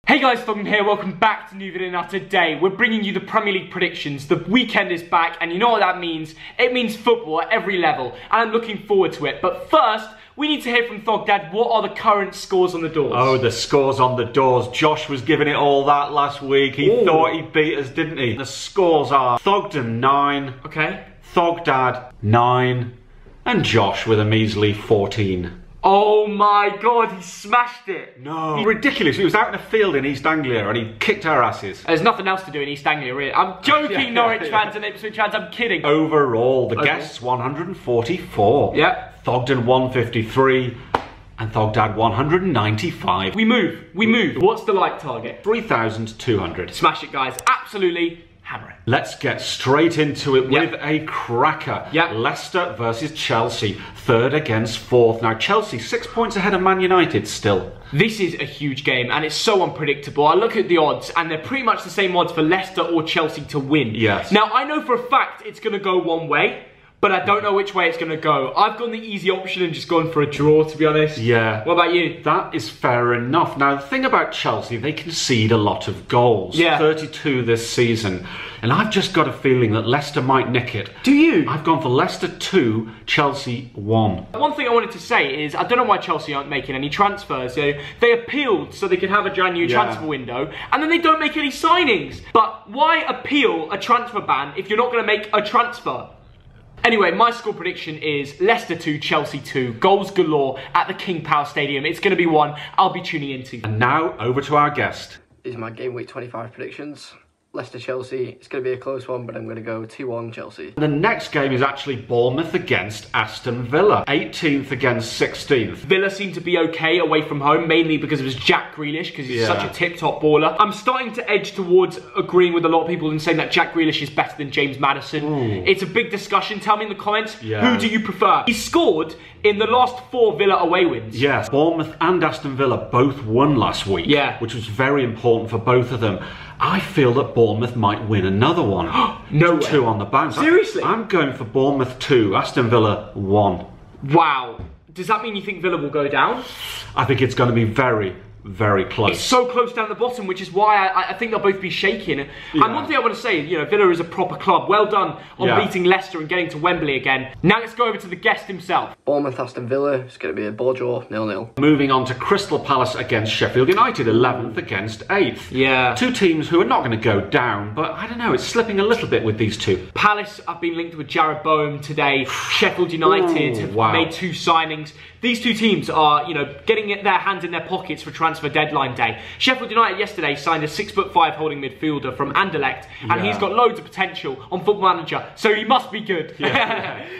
Hey guys, Thogden here, welcome back to new video. Now today, we're bringing you the Premier League predictions. The weekend is back, and you know what that means? It means football at every level, and I'm looking forward to it. But first, we need to hear from Thogdad, what are the current scores on the doors? Oh, the scores on the doors. Josh was giving it all that last week. He thought he beat us, didn't he? The scores are Thogden 9, okay, Thogdad 9, and Josh with a measly 14. Oh my god, he smashed it! No. Ridiculous. He was out in a field in East Anglia and he kicked our asses. There's nothing else to do in East Anglia, really. I'm joking, Norwich fans and Ipswich fans, I'm kidding. Overall, the guests 144. Yeah. Thogden 153 and Thogdad 195. We move. What's the like target? 3,200. Smash it, guys. Absolutely. Hammer it. Let's get straight into it with a cracker. Leicester versus Chelsea, third against fourth. Now Chelsea 6 points ahead of Man United still. This is a huge game and it's so unpredictable. I look at the odds and they're pretty much the same odds for Leicester or Chelsea to win. Yes. Now I know for a fact it's going to go one way, but I don't know which way it's going to go. I've gone the easy option and just gone for a draw, to be honest. Yeah. What about you? That is fair enough. Now, the thing about Chelsea, they concede a lot of goals. Yeah. 32 this season. And I've just got a feeling that Leicester might nick it. Do you? I've gone for Leicester 2, Chelsea 1. One thing I wanted to say is, I don't know why Chelsea aren't making any transfers. They appealed so they could have a January transfer window, and then they don't make any signings. But why appeal a transfer ban if you're not going to make a transfer? Anyway, my score prediction is Leicester 2, Chelsea 2, goals galore at the King Power Stadium. It's going to be one I'll be tuning into. And now, over to our guest. These are my game week 25 predictions. Leicester Chelsea, it's going to be a close one, but I'm going to go 2-1 Chelsea. The next game is actually Bournemouth against Aston Villa, 18th against 16th. Villa seem to be okay away from home, mainly because it was Jack Grealish, because he's such a tip-top baller. I'm starting to edge towards agreeing with a lot of people and saying that Jack Grealish is better than James Maddison. It's a big discussion. Tell me in the comments, who do you prefer? He scored in the last 4 Villa away wins. Yes, Bournemouth and Aston Villa both won last week, which was very important for both of them. I feel that Bournemouth might win another one. No way. 2 on the bounce. Seriously? I'm going for Bournemouth 2, Aston Villa 1. Wow. Does that mean you think Villa will go down? I think it's going to be very, very close. It's so close down the bottom, which is why I think they'll both be shaking. And one thing I want to say, Villa is a proper club. Well done on beating Leicester and getting to Wembley again. Now let's go over to the guest himself. Bournemouth, Aston Villa, it's going to be a ball draw, 0-0. Moving on to Crystal Palace against Sheffield United, 11th against 8th. Yeah. 2 teams who are not going to go down, but I don't know, it's slipping a little bit with these two. Palace have been linked with Jared Bowen today. Sheffield United have made 2 signings. These 2 teams are, getting their hands in their pockets for transfer deadline day. Sheffield United yesterday signed a 6'5" holding midfielder from Anderlecht, and he's got loads of potential on Football Manager, so he must be good.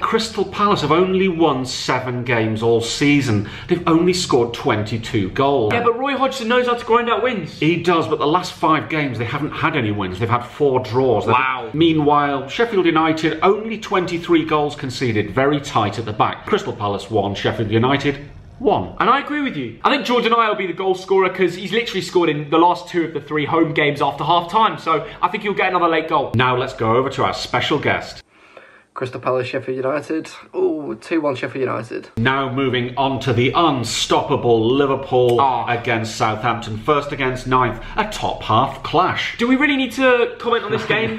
Crystal Palace have only won 7 games all season. They've only scored 22 goals. Yeah, but Roy Hodgson knows how to grind out wins. He does, but the last 5 games they haven't had any wins. They've had 4 draws. Wow. Meanwhile, Sheffield United only 23 goals conceded, very tight at the back. Crystal Palace 1, Sheffield United 1. And I agree with you. I think Jordan Ayew will be the goal scorer because he's literally scored in the last 2 of the 3 home games after half time. So I think he'll get another late goal. Now let's go over to our special guest. Crystal Palace, Sheffield United. Oh, 2-1 Sheffield United. Now moving on to the unstoppable Liverpool against Southampton. First against 9th, a top half clash. Do we really need to comment on this game?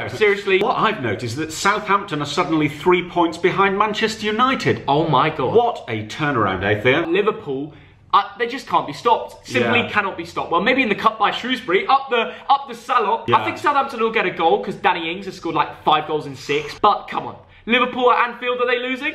Seriously? What I've noticed is that Southampton are suddenly 3 points behind Manchester United. Oh my god. What a turnaround, eh, Thea? Liverpool, they just can't be stopped. Simply cannot be stopped. Well, maybe in the cup by Shrewsbury, up the Salop. I think Southampton will get a goal because Danny Ings has scored like 5 goals in 6. But come on. Liverpool at Anfield, are they losing?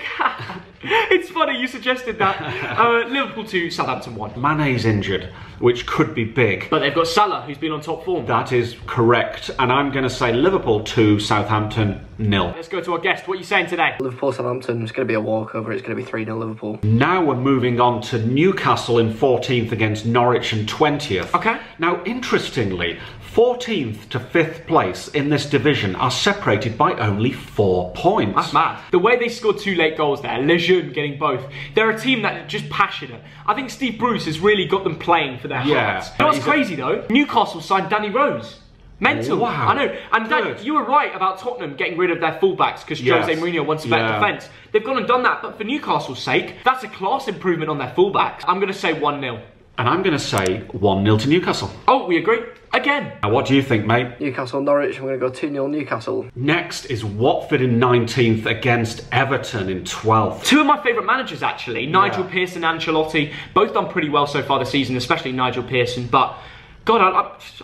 It's funny you suggested that. Liverpool 2, Southampton 1. Mane's injured, which could be big. But they've got Salah, who's been on top form. That is correct. And I'm going to say Liverpool 2, Southampton 0. Let's go to our guest. What are you saying today? Liverpool, Southampton, it's going to be a walkover. It's going to be 3-0 Liverpool. Now we're moving on to Newcastle in 14th against Norwich in 20th. Okay. Now, interestingly, 14th to 5th place in this division are separated by only 4 points. That's mad. The way they scored 2 late goals there, Lejeune getting both. They're a team that are just passionate. I think Steve Bruce has really got them playing for their hearts. You know what's crazy though? Newcastle signed Danny Rose. Mental. Wow. I know. And Dan, you were right about Tottenham getting rid of their fullbacks because Jose Mourinho wants a better defence. They've gone and done that, but for Newcastle's sake, that's a class improvement on their fullbacks. I'm going to say 1-0. And I'm going to say 1-0 to Newcastle. Oh, we agree. Again. Now, what do you think, mate? Newcastle, Norwich. I'm going to go 2-0 Newcastle. Next is Watford in 19th against Everton in 12th. Two of my favourite managers, actually. Nigel Pearson and Ancelotti. Both done pretty well so far this season, especially Nigel Pearson. But, God,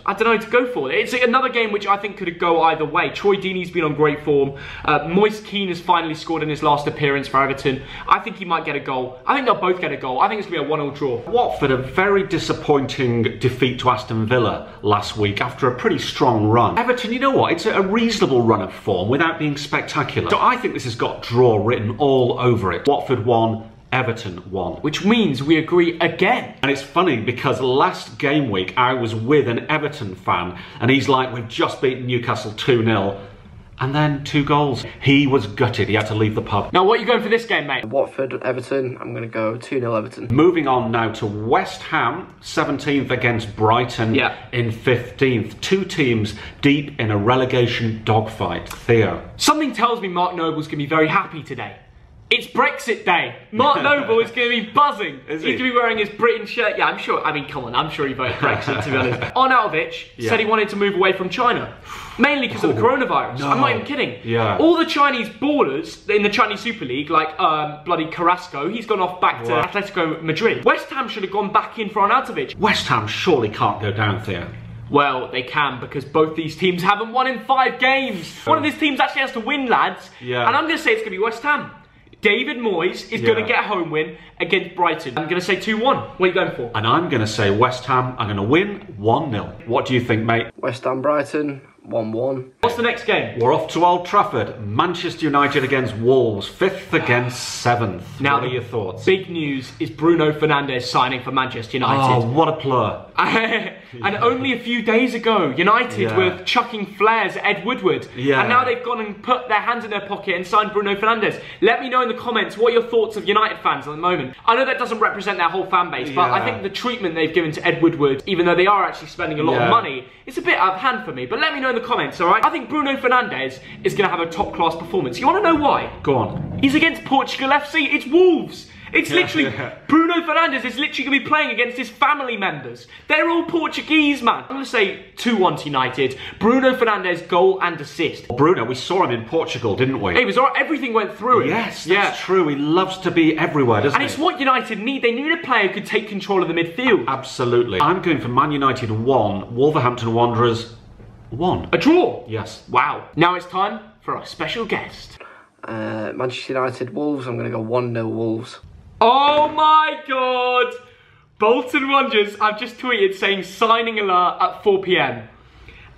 I don't know who to go for. It's another game which I think could go either way. Troy Deeney's been on great form. Moise Keane has finally scored in his last appearance for Everton. I think he might get a goal. I think they'll both get a goal. I think it's going to be a 1-0 draw. Watford, a very disappointing defeat to Aston Villa last week after a pretty strong run. Everton, you know what? It's a reasonable run of form without being spectacular. So I think this has got draw written all over it. Watford 1. Everton 1. Which means we agree again. And it's funny because last game week I was with an Everton fan and he's like, we've just beaten Newcastle 2-0 and then 2 goals. He was gutted, he had to leave the pub. Now what are you going for this game, mate? Watford, Everton, I'm going to go 2-0 Everton. Moving on now to West Ham, 17th against Brighton in 15th. Two teams deep in a relegation dogfight. Theo. Something tells me Mark Noble's going to be very happy today. It's Brexit Day. Mark Noble is going to be buzzing. He's going to be wearing his Britain shirt. Yeah, I'm sure. I mean, come on. I'm sure he voted Brexit, to be honest. Arnautovic said he wanted to move away from China. Mainly because of the coronavirus. No. I'm not even kidding. Yeah. All the Chinese ballers in the Chinese Super League, like bloody Carrasco, he's gone off back to Atletico Madrid. West Ham should have gone back in for Arnautovic. West Ham surely can't go down, Theo. Well, they can, because both these teams haven't won in 5 games. One of these teams actually has to win, lads. Yeah. And I'm going to say it's going to be West Ham. David Moyes is going to get a home win against Brighton. I'm going to say 2-1. What are you going for? And I'm going to say West Ham. I'm going to win 1-0. What do you think, mate? West Ham, Brighton, 1-1. What's the next game? We're off to Old Trafford. Manchester United against Wolves. 5th against 7th. Now, what are your thoughts? Big news is Bruno Fernandes signing for Manchester United. Oh, what a plur. And only a few days ago, United were chucking flares at Ed Woodward. Yeah. And now they've gone and put their hands in their pocket and signed Bruno Fernandes. Let me know in the comments what your thoughts of United fans at the moment. I know that doesn't represent their whole fan base, but I think the treatment they've given to Ed Woodward, even though they are actually spending a lot of money, it's a bit out of hand for me. But let me know in the comments, alright? I think Bruno Fernandes is going to have a top-class performance. You want to know why? Go on. He's against Portugal FC. It's Wolves. It's literally, Bruno Fernandes is literally going to be playing against his family members. They're all Portuguese, man. I'm going to say 2-1 to United. Bruno Fernandes, goal and assist. Bruno, we saw him in Portugal, didn't we? He was alright. Everything went through him. Yes, that's true. He loves to be everywhere, doesn't he? And it's what United need. They need a player who could take control of the midfield. Absolutely. I'm going for Man United 1, Wolverhampton Wanderers 1. A draw? Yes. Wow. Now it's time for our special guest. Manchester United, Wolves. I'm going to go 1-0 Wolves. Oh my God! Bolton Wanderers, I've just tweeted saying signing alert at 4 PM.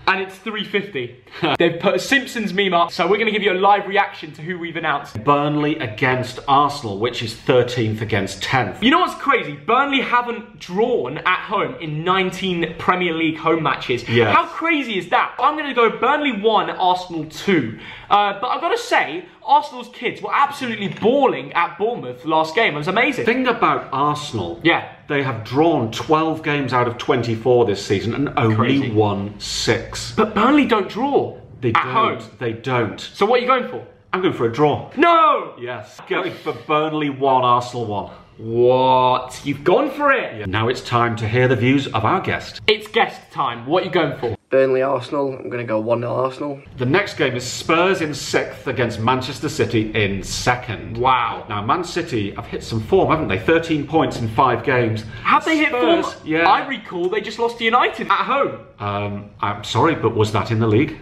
And it's 3:50. They've put a Simpsons meme up, so we're going to give you a live reaction to who we've announced. Burnley against Arsenal, which is 13th against 10th. You know what's crazy? Burnley haven't drawn at home in 19 Premier League home matches. Yes. How crazy is that? I'm going to go Burnley 1, Arsenal 2. But I've got to say, Arsenal's kids were absolutely balling at Bournemouth last game. It was amazing. Thing about Arsenal, they have drawn 12 games out of 24 this season and only won 6. But Burnley don't draw at home. They don't. So what are you going for? I'm going for a draw. No! Yes. Going for Burnley 1, Arsenal 1. What? You've gone for it? Yeah. Now it's time to hear the views of our guest. It's guest time. What are you going for? Burnley, Arsenal. I'm going to go 1-0 Arsenal. The next game is Spurs in 6th against Manchester City in 2nd. Wow. Now, Man City have hit some form, haven't they? 13 points in 5 games. Have they hit form? Yeah. I recall they just lost to United at home. I'm sorry, but was that in the league?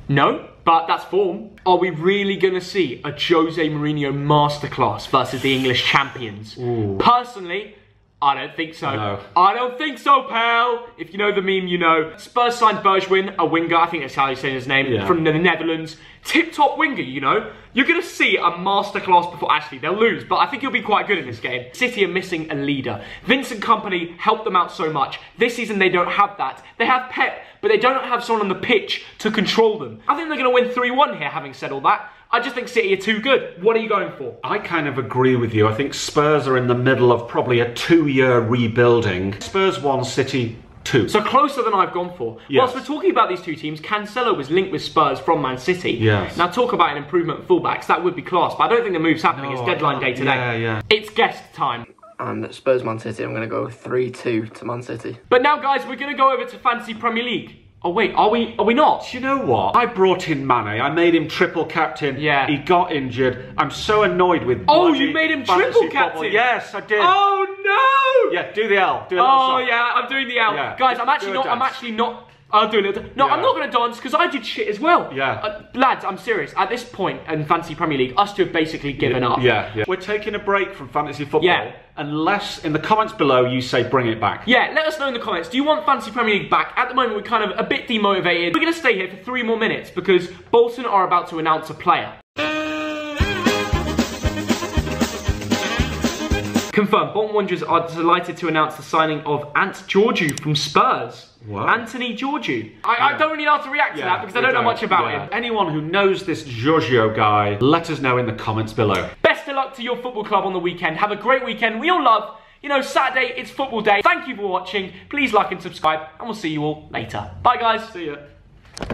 No, but that's form. Are we really going to see a Jose Mourinho masterclass versus the English champions? Ooh. Personally, I don't think so. No. I don't think so, pal. If you know the meme, you know. Spurs signed Bergwijn, a winger, I think that's how you say his name, from the Netherlands. Tip-top winger, you know. You're going to see a masterclass before. Actually, they'll lose, but I think he'll be quite good in this game. City are missing a leader. Vincent Kompany helped them out so much. This season, they don't have that. They have Pep, but they don't have someone on the pitch to control them. I think they're going to win 3-1 here, having said all that. I just think City are too good. What are you going for? I kind of agree with you. I think Spurs are in the middle of probably a 2-year rebuilding. Spurs 1, City 2. So closer than I've gone for. Yes. Whilst we're talking about these two teams, Cancelo was linked with Spurs from Man City. Yes. Now talk about an improvement at fullbacks. That would be class, but I don't think the move's happening. It's deadline day today. Yeah. It's guest time. And Spurs Man City, I'm going to go 3-2 to Man City. But now, guys, we're going to go over to Fantasy Premier League. Oh wait, are we not? Do you know what? I brought in Mane. I made him triple captain. Yeah. He got injured. I'm so annoyed with. Oh, you made him triple captain? Yes, I did. Oh no! Yeah, do the L. Do a oh yeah, I'm doing the L. Yeah. Guys, I'm actually not. I'm doing it. No, Yeah. I'm not going to dance because I did shit as well. Yeah. Lads, I'm serious. At this point in Fantasy Premier League, us two have basically given up. Yeah. We're taking a break from fantasy football. Yeah. Unless in the comments below you say bring it back. Yeah, let us know in the comments. Do you want Fantasy Premier League back? At the moment, we're kind of a bit demotivated. We're going to stay here for 3 more minutes because Bolton are about to announce a player. Confirmed, Bolton Wanderers are delighted to announce the signing of Ant Georgiou from Spurs. What? Anthony Georgiou. I don't really know how to react to that because I don't know much about him. Anyone who knows this Giorgio guy, let us know in the comments below. Best of luck to your football club on the weekend. Have a great weekend. We all love, you know, Saturday, it's football day. Thank you for watching. Please like and subscribe, and we'll see you all later. Bye, guys. See ya.